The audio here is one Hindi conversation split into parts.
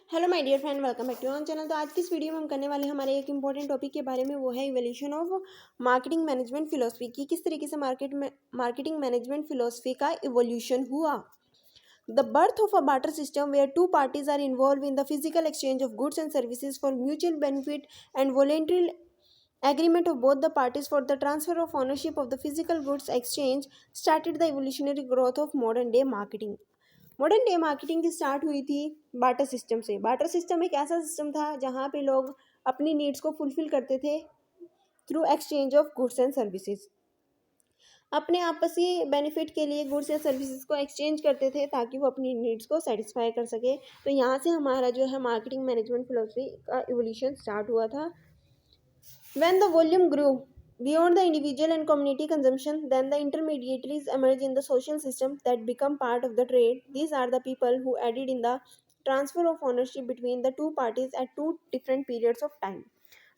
Hello my dear friend, welcome back to on channel. तो आज की इस वीडियो में हम करने वाले हमारे एक इंपॉर्टेंट टॉपिक के बारे में, वो है evolution of marketing management philosophy की। किस तरीके से मार्केटिंग मैनेजमेंट फिलोसफी का इवोल्यूशन हुआ। The birth of a barter system where two parties are involve in the physical exchange of goods and services for mutual benefit and voluntary agreement of both the parties for the transfer of ownership of the physical goods exchange started the evolutionary growth of modern day marketing. Modern day marketing की स्टार्ट हुई थी बार्टर सिस्टम से। बार्टर सिस्टम एक ऐसा सिस्टम था जहाँ पे लोग अपनी नीड्स को फुलफिल करते थे through exchange of goods and services. अपने आपसी बेनिफिट के लिए गुड्स या सर्विसेज को एक्सचेंज करते थे ताकि वो अपनी नीड्स को सेटिस्फाई कर सके। तो यहाँ से हमारा जो है मार्केटिंग मैनेजमेंट फिलोसफी का इवोल्यूशन स्टार्ट हुआ था। When the volume grew beyond the individual and community consumption, then the intermediaries emerged in the social system that become part of the trade. These are the people who aided in the transfer of ownership between the two parties at two different periods of time.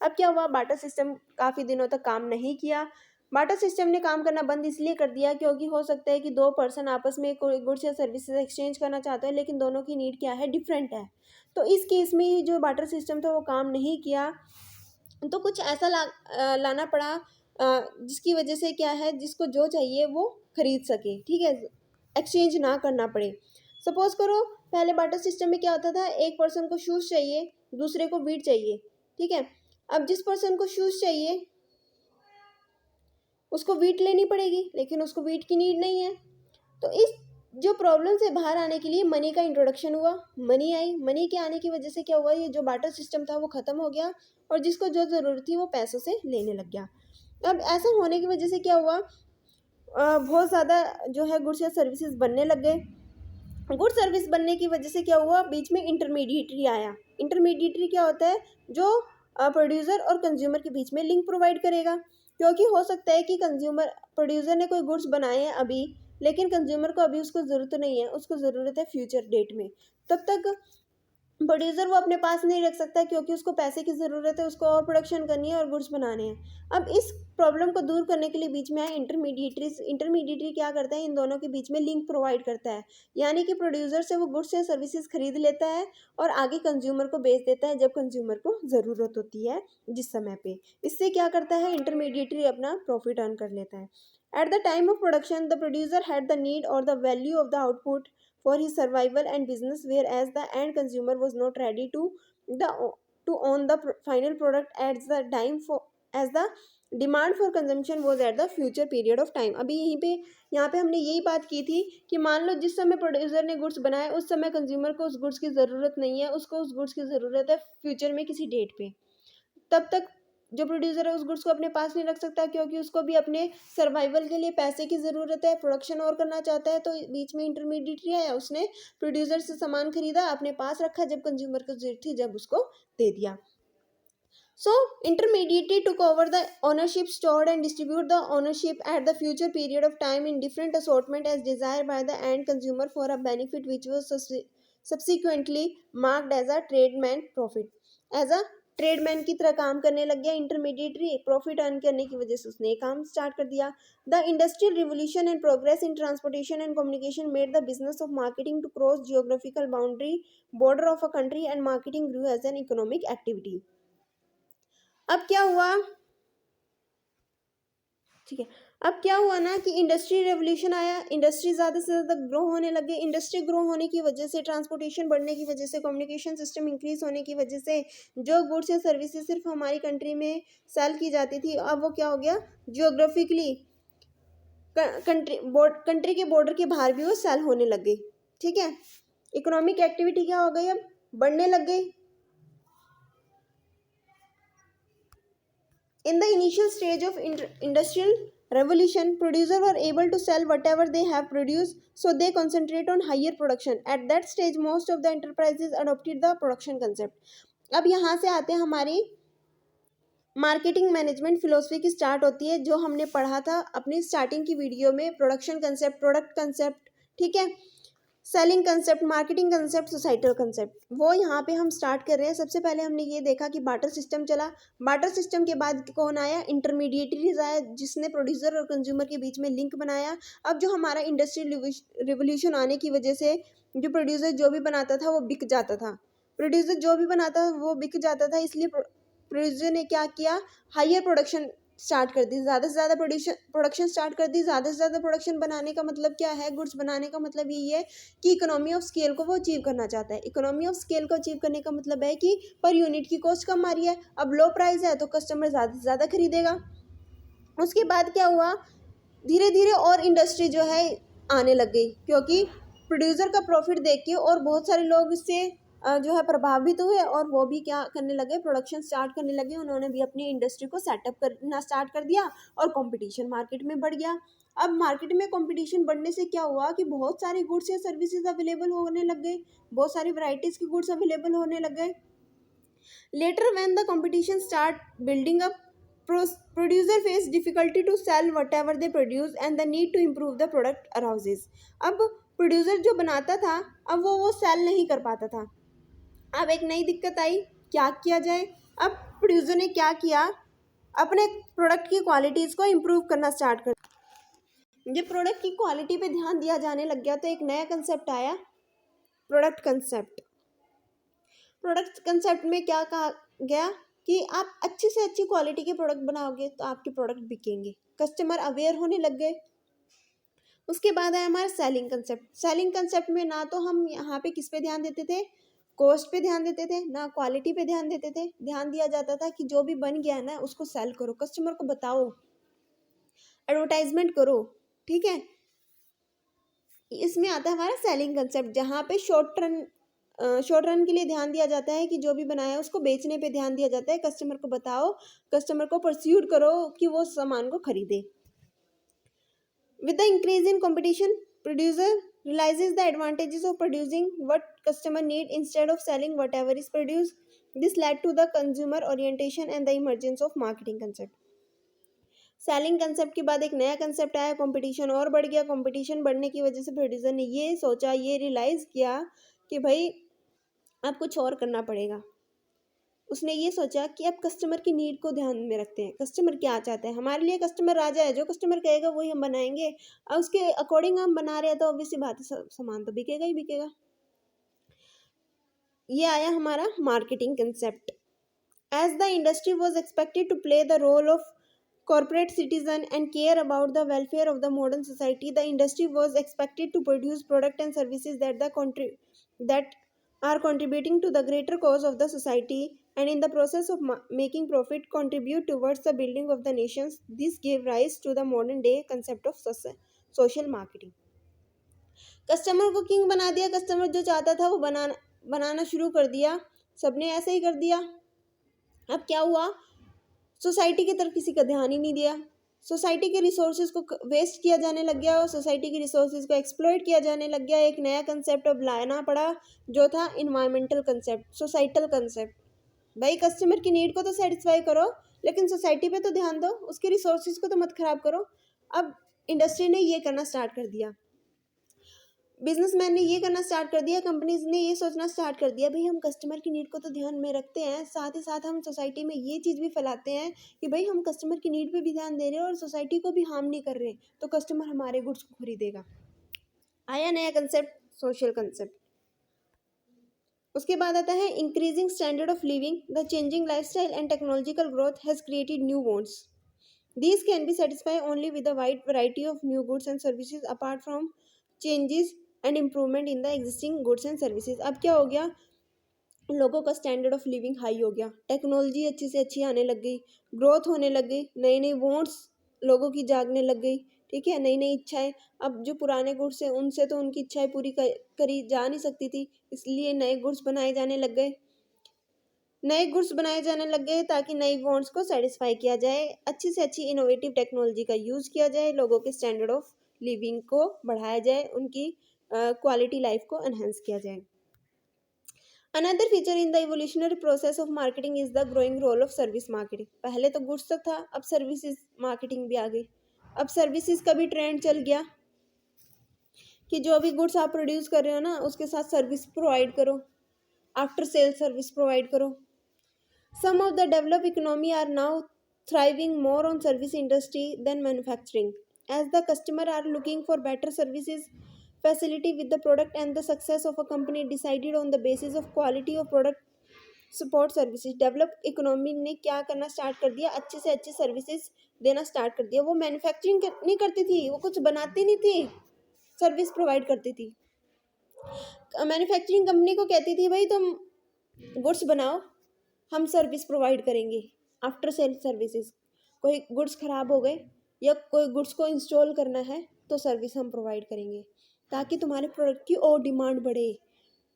अब क्या हुआ, बार्टर सिस्टम काफ़ी दिनों तक काम नहीं किया। बार्टर सिस्टम ने काम करना बंद इसलिए कर दिया क्योंकि हो सकता है कि दो पर्सन आपस में कोई गुड्स या सर्विसेज एक्सचेंज करना चाहते हैं, लेकिन दोनों की नीड क्या है, डिफरेंट है। तो इस केस में जो बार्टर सिस्टम था वो काम नहीं किया। तो कुछ ऐसा लाना पड़ा जिसकी वजह से क्या है, जिसको जो चाहिए वो खरीद सके, ठीक है, एक्सचेंज ना करना पड़े। सपोज करो पहले बार्टर सिस्टम में क्या होता था, एक पर्सन को शूज़ चाहिए, दूसरे को वीट चाहिए, ठीक है। अब जिस पर्सन को शूज़ चाहिए उसको वीट लेनी पड़ेगी, लेकिन उसको वीट की नीड नहीं है। तो इस जो प्रॉब्लम से बाहर आने के लिए मनी का इंट्रोडक्शन हुआ। मनी आई, मनी के आने की वजह से क्या हुआ, ये जो बार्टर सिस्टम था वो ख़त्म हो गया और जिसको जो ज़रूरत थी वो पैसों से लेने लग गया। अब ऐसा होने की वजह से क्या हुआ, बहुत ज़्यादा जो है गुड्स या सर्विसेज बनने लग गए। गुड सर्विस बनने की वजह से क्या हुआ, बीच में इंटरमीडिएटरी आया। इंटरमीडिएटरी क्या होता है, जो प्रोड्यूसर और कंज्यूमर के बीच में लिंक प्रोवाइड करेगा। क्योंकि हो सकता है कि प्रोड्यूसर ने कोई गुड्स बनाए हैं अभी, लेकिन कंज्यूमर को अभी उसको ज़रूरत नहीं है, उसको ज़रूरत है फ्यूचर डेट में। तब तक प्रोड्यूसर वो अपने पास नहीं रख सकता क्योंकि उसको पैसे की ज़रूरत है, उसको और प्रोडक्शन करनी है और गुड्स बनाने हैं। अब इस प्रॉब्लम को दूर करने के लिए बीच में आए इंटरमीडिएटरीज। इंटरमीडिएटरी क्या करता है, इन दोनों के बीच में लिंक प्रोवाइड करता है, यानी कि प्रोड्यूसर से वो गुड्स या सर्विसेज खरीद लेता है और आगे कंज्यूमर को बेच देता है जब कंज्यूमर को ज़रूरत होती है, जिस समय पे। इससे क्या करता है, इंटरमीडिएटरी अपना प्रॉफिट अर्न कर लेता है। At the time of production the producer had the need और the value of the output for his survival and business, whereas the end consumer was not ready the to own the final product at the time for as the demand for consumption was at the future period of time. अभी यहाँ पे हमने यही बात की थी कि मान लो जिस समय प्रोड्यूसर ने गुड्स बनाए उस समय कंज्यूमर को उस गुड्स की ज़रूरत नहीं है, उसको उस गुड्स की ज़रूरत है फ्यूचर में किसी डेट पे। तब तक जो प्रोड्यूसर है उस गुड्स को अपने पास नहीं रख सकता क्योंकि उसको भी अपने सर्वाइवल के लिए पैसे की ज़रूरत है, प्रोडक्शन और करना चाहता है। तो बीच में इंटरमीडिएटरी आया, उसने प्रोड्यूसर से सामान खरीदा, अपने पास रखा, जब कंज्यूमर को जरूरत थी जब उसको दे दिया। So intermediary took over the ownership, stored and distribute the ownership at the future period of time in different assortment as desired by the end consumer for a benefit which was subsequently marked as a tradesman profit. As a tradesman की तरह काम करने लग गया इंटरमीडिएटरी। प्रॉफिट अर्न करने की वजह से उसने काम स्टार्ट कर दिया। The industrial revolution and progress in transportation and communication made the business of marketing to cross geographical boundary border of a country and marketing grew as an economic activity. अब क्या हुआ, ठीक है, अब क्या हुआ ना कि इंडस्ट्री रेवोल्यूशन आया, इंडस्ट्री ज़्यादा से ज़्यादा ग्रो होने लगे। इंडस्ट्री ग्रो होने की वजह से, ट्रांसपोर्टेशन बढ़ने की वजह से, कम्युनिकेशन सिस्टम इंक्रीज होने की वजह से जो गुड्स या सर्विसेज सिर्फ हमारी कंट्री में सेल की जाती थी, अब वो क्या हो गया, जियोग्राफिकली कंट्री के बॉर्डर के बाहर भी वो सेल होने लग गई, ठीक है। इकोनॉमिक एक्टिविटी क्या हो गई, अब बढ़ने लग गई। In the initial stage of industrial revolution, producers were able to sell whatever they have produced, so they concentrate on higher production. At that stage, most of the enterprises adopted the production concept. अब यहाँ से आते हैं हमारी मार्केटिंग मैनेजमेंट फिलोसफी की स्टार्ट होती है, जो हमने पढ़ा था अपनी स्टार्टिंग की वीडियो में। प्रोडक्शन कंसेप्ट, प्रोडक्ट कंसेप्ट, ठीक है, selling concept, marketing concept, societal concept, वो यहाँ पे हम स्टार्ट कर रहे हैं। सबसे पहले हमने ये देखा कि बार्टर सिस्टम चला। बार्टर सिस्टम के बाद कौन आया, इंटरमीडिएटरीज आया, जिसने प्रोड्यूसर और कंज्यूमर के बीच में लिंक बनाया। अब जो हमारा इंडस्ट्रियल रिवोल्यूशन आने की वजह से जो प्रोड्यूसर जो भी बनाता था वो बिक जाता था, प्रोड्यूसर जो भी बनाता वो बिक जाता था, इसलिए प्रोड्यूसर ने क्या किया, हायर प्रोडक्शन स्टार्ट कर दी, ज़्यादा से ज़्यादा प्रोडक्शन स्टार्ट कर दी। ज़्यादा से ज़्यादा प्रोडक्शन बनाने का मतलब क्या है, गुड्स बनाने का मतलब यही है कि इकोनॉमी ऑफ स्केल को वो अचीव करना चाहता है। इकोनॉमी ऑफ स्केल को अचीव करने का मतलब है कि पर यूनिट की कॉस्ट कम आ रही है। अब लो प्राइस है तो कस्टमर ज़्यादा से ज़्यादा खरीदेगा। उसके बाद क्या हुआ, धीरे धीरे और इंडस्ट्री जो है आने लग गई, क्योंकि प्रोड्यूसर का प्रॉफिट देख के और बहुत सारे लोग इससे जो है प्रभावित हुए और वो भी क्या करने लगे, प्रोडक्शन स्टार्ट करने लगे। उन्होंने भी अपनी इंडस्ट्री को सेटअप करना स्टार्ट कर दिया और कंपटीशन मार्केट में बढ़ गया। अब मार्केट में कंपटीशन बढ़ने से क्या हुआ कि बहुत सारी गुड्स या सर्विसेज अवेलेबल होने लग गए, बहुत सारी वैरायटीज़ की गुड्स अवेलेबल होने लग गए। Later, when the competition start building up, producer face difficulty to sell whatever they produce and the need to improve the product arises. अब प्रोड्यूसर जो बनाता था, अब वो सेल नहीं कर पाता था। अब एक नई दिक्कत आई, क्या किया जाए। अब प्रोड्यूसर ने क्या किया, अपने प्रोडक्ट की क्वालिटीज़ को इम्प्रूव करना स्टार्ट कर। जब प्रोडक्ट की क्वालिटी पे ध्यान दिया जाने लग गया तो एक नया कंसेप्ट आया, प्रोडक्ट कंसेप्ट। प्रोडक्ट कंसेप्ट में क्या कहा गया कि आप अच्छी से अच्छी क्वालिटी के प्रोडक्ट बनाओगे तो आपके प्रोडक्ट बिकेंगे, कस्टमर अवेयर होने लग गए। उसके बाद आया हमारा सेलिंग कंसेप्ट। सेलिंग कंसेप्ट में ना तो हम यहाँ पे किस पे ध्यान देते थे, कॉस्ट पे ध्यान देते थे, ना क्वालिटी पे ध्यान देते थे। ध्यान दिया जाता था कि जो भी बन गया है ना उसको सेल करो, कस्टमर को बताओ, एडवर्टाइजमेंट करो, ठीक है। इसमें आता है हमारा सेलिंग कंसेप्ट, जहाँ पे शॉर्ट रन के लिए ध्यान दिया जाता है कि जो भी बनाया है उसको बेचने पे ध्यान दिया जाता है। कस्टमर को बताओ, कस्टमर को परस्यूट करो कि वो सामान को खरीदे। With the increase in competition, producer realizes the advantages of producing what customer need instead of selling whatever is produced. This led to the consumer orientation and the emergence of marketing concept. Selling concept के बाद एक नया कंसेप्ट आया, कंपटीशन और बढ़ गया। कंपटीशन बढ़ने की वजह से प्रोड्यूसर ने ये सोचा, ये रियलाइज़ किया कि भाई अब कुछ और करना पड़ेगा। उसने ये सोचा कि अब कस्टमर की नीड को ध्यान में रखते हैं, कस्टमर क्या चाहता है। हमारे लिए कस्टमर राजा है, जो कस्टमर कहेगा वही हम बनाएंगे। अब उसके अकॉर्डिंग हम बना रहे हैं तो ऑब्वियसली बात है, सामान तो बिकेगा ही बिकेगा। ये आया हमारा marketing concept. As the industry was expected to play the role of corporate citizen and care about the welfare of the modern society, the industry was expected to produce products and services that are contributing to the greater cause of the society and in the process of making profit contribute towards the building of the nations. This gave rise to the modern day concept of social marketing. Customer को किंग बना दिया, कस्टमर जो चाहता था वो बनाना शुरू कर दिया, सबने ऐसे ही कर दिया। अब क्या हुआ, सोसाइटी की तरफ किसी का ध्यान ही नहीं दिया। सोसाइटी के रिसोर्सेज को वेस्ट किया जाने लग गया और सोसाइटी के रिसोर्सेज को एक्सप्लॉइट किया जाने लग गया। एक नया कंसेप्ट अब लाना पड़ा जो था इन्वायरमेंटल कंसेप्ट, सोसाइटल कंसेप्ट। भाई कस्टमर की नीड को तो सेटिस्फाई करो, लेकिन सोसाइटी पे तो ध्यान दो, उसके रिसोर्सेज को तो मत खराब करो। अब इंडस्ट्री ने ये करना स्टार्ट कर दिया, बिजनेसमैन ने ये करना स्टार्ट कर दिया, कंपनीज ने ये सोचना स्टार्ट कर दिया, भाई हम कस्टमर की नीड को तो ध्यान में रखते हैं, साथ ही साथ हम सोसाइटी में ये चीज़ भी फैलाते हैं कि भाई हम कस्टमर की नीड पे भी ध्यान दे रहे हैं और सोसाइटी को भी हार्म नहीं कर रहे, तो कस्टमर हमारे गुड्स को खरीदेगा। आया नया कंसेप्ट, सोशल कंसेप्ट। उसके बाद आता है increasing standard of living, the changing lifestyle and technological growth has created new wants. These can be satisfied only with a wide variety of new goods and services apart from changes and improvement in the existing goods and services। अब क्या हो गया, लोगों का स्टैंडर्ड ऑफ लिविंग हाई हो गया, टेक्नोलॉजी अच्छी से अच्छी आने लग गई, ग्रोथ होने लग गई, नई नई वांट्स लोगों की जागने लग गई, ठीक है, नई नई इच्छाएं। अब जो पुराने गुड्स हैं उनसे तो उनकी इच्छाएं पूरी करी जा नहीं सकती थी, इसलिए नए गुड्स बनाए जाने लग गए। नए गुड्स बनाए जाने लग गए ताकि नई वांट्स को सेटिस्फाई किया जाए, अच्छी से अच्छी इनोवेटिव टेक्नोलॉजी का यूज़ किया जाए, लोगों के स्टैंडर्ड ऑफ लिविंग को बढ़ाया जाए, उनकी क्वालिटी लाइफ को एनहेंस किया जाए। Another feature in the evolutionary process of marketing is the growing role of service marketing. पहले तो गुड्स तक था, अब सर्विसेज मार्केटिंग भी आ गई। अब सर्विसेज का भी ट्रेंड चल गया कि जो भी गुड्स आप प्रोड्यूस कर रहे हो ना उसके साथ सर्विस प्रोवाइड करो, आफ्टर सेल सर्विस प्रोवाइड करो। Some of the developed economy are now thriving more on service industry than manufacturing, as the customer are looking for better services, facility with the product, and the success of a company decided on the basis of quality of product, support services. Develop economy ने क्या करना स्टार्ट कर दिया, अच्छे से अच्छी सर्विसेज देना स्टार्ट कर दिया। वो मैन्युफैक्चरिंग नहीं करती थी, वो कुछ बनाती नहीं थी, सर्विस प्रोवाइड करती थी। मैन्युफैक्चरिंग कंपनी को कहती थी भाई तुम गुड्स बनाओ, हम सर्विस प्रोवाइड करेंगे, आफ्टर सेल सर्विसेज। कोई गुड्स ख़राब हो गए या कोई गुड्स को इंस्टॉल करना है तो सर्विस हम प्रोवाइड करेंगे, ताकि तुम्हारे प्रोडक्ट की और डिमांड बढ़े,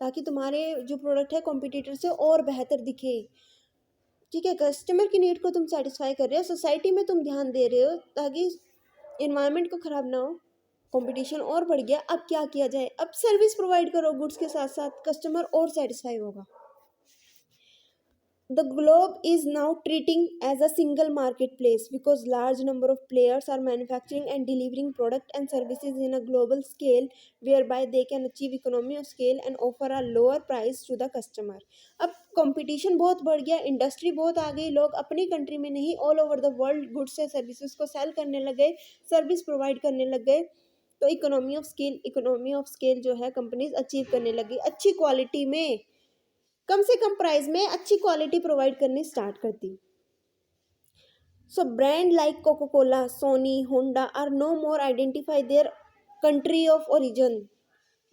ताकि तुम्हारे जो प्रोडक्ट है कॉम्पिटिटर से और बेहतर दिखे। ठीक है, कस्टमर की नीड को तुम सेटिस्फाई कर रहे हो, सोसाइटी में तुम ध्यान दे रहे हो ताकि इन्वायरमेंट को ख़राब ना हो, कंपटीशन और बढ़ गया। अब क्या किया जाए, अब सर्विस प्रोवाइड करो गुड्स के साथ साथ, कस्टमर और सेटिस्फाई होगा। The globe is now treating as a single marketplace because large number of players are manufacturing and delivering product and services in a global scale, whereby they can achieve economy of scale and offer a lower price to the customer। अब कंपटीशन बहुत बढ़ गया, इंडस्ट्री बहुत आ गई, लोग अपनी कंट्री में नहीं all over the world goods से सर्विसेज को सेल करने लग गए, सर्विस प्रोवाइड करने लग गए। तो इकोनॉमी ऑफ स्केल जो है कंपनीज अचीव करने लगी, अच्छी क्वालिटी में, कम से कम प्राइस में अच्छी क्वालिटी प्रोवाइड करनी स्टार्ट कर दी। So brand like Coca Cola, Sony, Honda are no more identify their country of origin,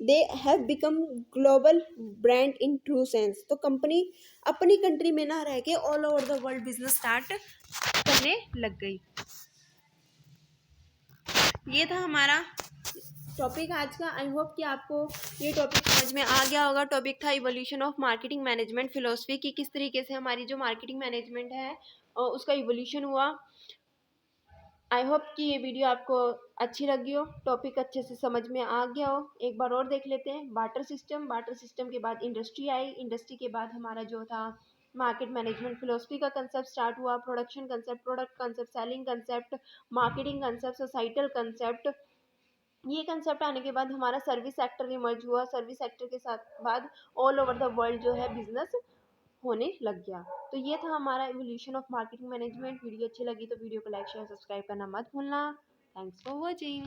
they have become global brand in true sense. तो कंपनी अपनी कंट्री में ना रह के all over the world business start करने लग गई। ये था हमारा टॉपिक आज का। आई होप कि आपको ये टॉपिक समझ में आ गया होगा। टॉपिक था evolution of marketing management philosophy, की किस तरीके से हमारी जो मार्केटिंग मैनेजमेंट है उसका इवोल्यूशन हुआ। आई होप कि ये वीडियो आपको अच्छी लगी हो, टॉपिक अच्छे से समझ में आ गया हो। एक बार और देख लेते हैं। बार्टर सिस्टम के बाद इंडस्ट्री आई, इंडस्ट्री के बाद हमारा जो था मार्केट मैनेजमेंट फिलोसफी का कंसेप्ट स्टार्ट हुआ, production concept, product concept, selling concept, marketing concept, societal concept. ये कंसेप्ट आने के बाद हमारा सर्विस सेक्टर इमर्ज हुआ, सर्विस सेक्टर के साथ बाद ऑल ओवर द वर्ल्ड जो है बिजनेस होने लग गया। तो ये था हमारा evolution of marketing management. Video अच्छी लगी तो वीडियो को लाइक शेयर सब्सक्राइब करना मत भूलना। Thanks for watching.